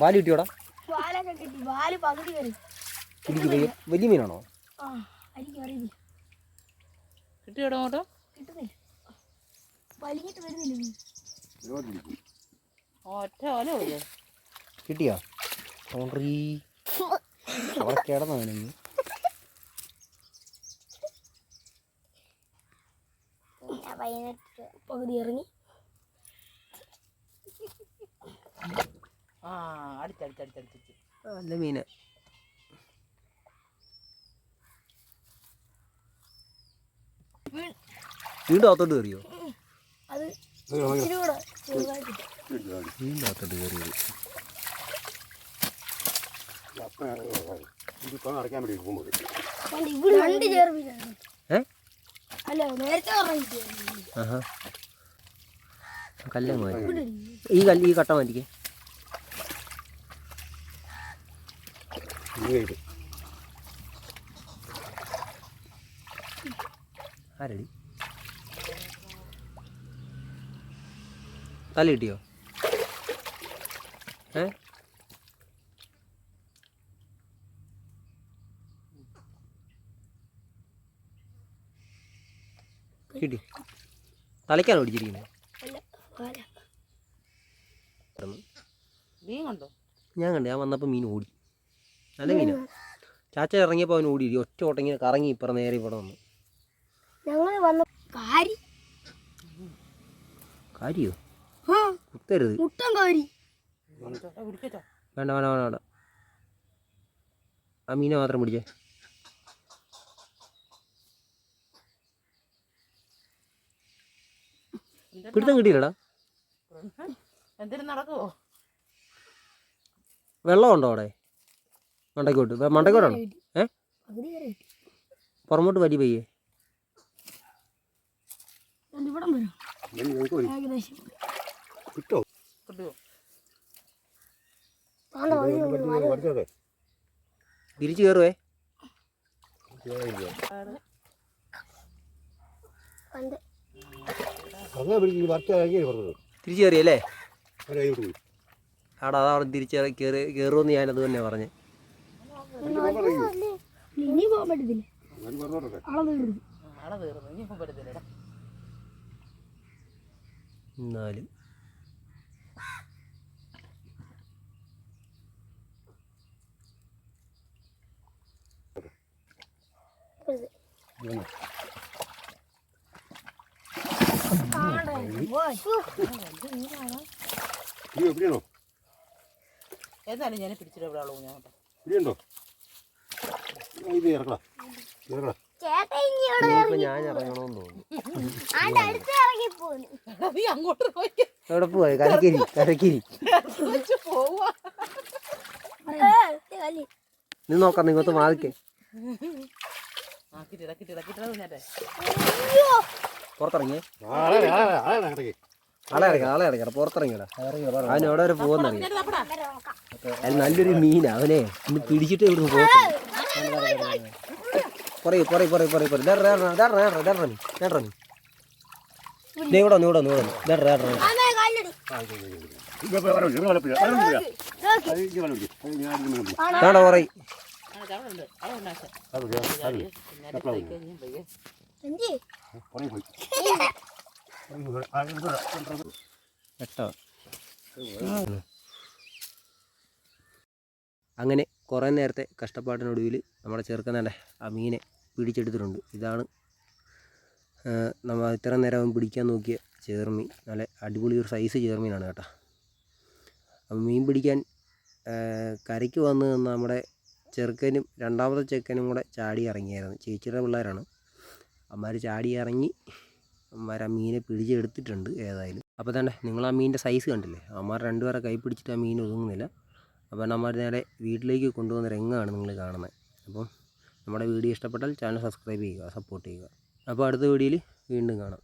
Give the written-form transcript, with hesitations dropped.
വാല് കിട്ടിയോടാ? വാലൊക്കെ കിട്ടി. വാല് പകുതി കയറി. വലിയ മീനാണോ? കിട്ടിയോടോ അങ്ങോട്ടോ? കിട്ടുന്നില്ല, വലിഞ്ഞിട്ട് വരുന്നില്ല. ഒറ്റ ഓല പോയി കിട്ടിയോ? അവിടെ കിടന്നോ അവനൊന്ന്? പകുതി ഇറങ്ങി. അടിച്ചടിച്ചടിച്ചടിച്ച് നല്ല മീന. വീണ്ടും അകത്തോട്ട് കയറിയോ? അത് ഇച്ചിരി കൂടെ ചെറുതായിട്ട് വീണ്ടും അകത്തോട്ട് കയറിയത്. രണ്ട് ചേർപ്പിച്ചാണ്. അല്ല നേരത്തെ കല്ല് മാറ്റി. ഈ കട്ട മാറ്റിക്കേ. ആരടി തല കിട്ടിയോ? കിട്ടി. തലയ്ക്കാണ് പിടിച്ചിരിക്കുന്നത്. ഞാൻ കണ്ടു. ഞാൻ വന്നപ്പോൾ മീൻ ഓടി. നല്ല മീനാ. ചാച്ച ഇറങ്ങിയപ്പോൾ അവൻ ഓടി. ഒറ്റ ഓട്ടങ്ങനെ കറങ്ങി ഇപ്പുറം നേരെ ഇവിടെ വന്നു. കാര്യോ? കുത്തരുത്. വേണ്ട വേണ്ട വേണ്ട വേണ്ട. ആ മീനെ മാത്രം പിടിച്ചേ. പിടുത്തം കിട്ടിയില്ലടാ. നടക്കുവോ? വെള്ളമുണ്ടോ അവിടെ? മണ്ടക്കോട്ടാണോ? പുറമോട്ട് വലി പയ്യേ. തിരിച്ചു കയറുവേ. തിരിച്ചു കയറിയല്ലേ? ആടാ അതാ അവിടെ തിരിച്ച് കയറുമെന്ന് ഞാനത് തന്നെ പറഞ്ഞേ. എന്നാലും ഏതായാലും ഞാൻ പിടിച്ചിട്ട് ഇവിടെ ആളോ ഞാൻ ഞാൻ ഇറങ്ങണമെന്ന് തോന്നുന്നു. അങ്ങോട്ട് എവിടെ പോയി? കരക്കിരി നീ നോക്കാം. നിങ്ങത്ത് മാറിക്കേ. പുറത്തിറങ്ങിയേ. ആളെ ഇറങ്ങിയാ പുറത്തിറങ്ങിയടാ. അവൻ എവിടെ വരെ പോകുന്നറിയാം. അത് നല്ലൊരു മീനാ. അവനെ ഇന്ന് പിടിച്ചിട്ട് ഇവിടുന്ന് പോകട്ടെ. ഇവിടെ അങ്ങനെ കുറേ നേരത്തെ കഷ്ടപ്പാടിനൊടുവിൽ നമ്മുടെ ചെറുക്കനെ ആ മീനെ പിടിച്ചെടുത്തിട്ടുണ്ട്. ഇതാണ് നമ്മൾ ഇത്ര നേരം അവൻ പിടിക്കാൻ നോക്കിയ ചേർമീൻ. നല്ല അടിപൊളി ഒരു സൈസ് ചേർമീനാണ് കേട്ടോ. അപ്പം മീൻ പിടിക്കാൻ കരയ്ക്ക് വന്ന് നിന്ന് നമ്മുടെ ചെറുക്കനും രണ്ടാമത്തെ ചെക്കനും കൂടെ ചാടി ഇറങ്ങിയായിരുന്നു. ചേച്ചിയുടെ പിള്ളേരാണ്. അമ്മമാർ ചാടി ഇറങ്ങി അമ്മമാർ ആ മീനെ പിടിച്ചെടുത്തിട്ടുണ്ട് ഏതായാലും. അപ്പോൾ തന്നെ നിങ്ങൾ ആ മീനിൻ്റെ സൈസ് കണ്ടില്ലേ? അമ്മമാർ രണ്ടുപേരെ കൈ പിടിച്ചിട്ട് ആ മീൻ ഒതുങ്ങുന്നില്ല. അപ്പോൾ അമ്മമാർ നേരെ വീട്ടിലേക്ക് കൊണ്ടുവന്ന രംഗമാണ് നിങ്ങൾ കാണുന്നത്. അപ്പം നമ്മുടെ വീഡിയോ ഇഷ്ടപ്പെട്ടാൽ ചാനൽ സബ്സ്ക്രൈബ് ചെയ്യുക, സപ്പോർട്ട് ചെയ്യുക. അപ്പോൾ അടുത്ത വീഡിയോയിൽ വീണ്ടും കാണാം.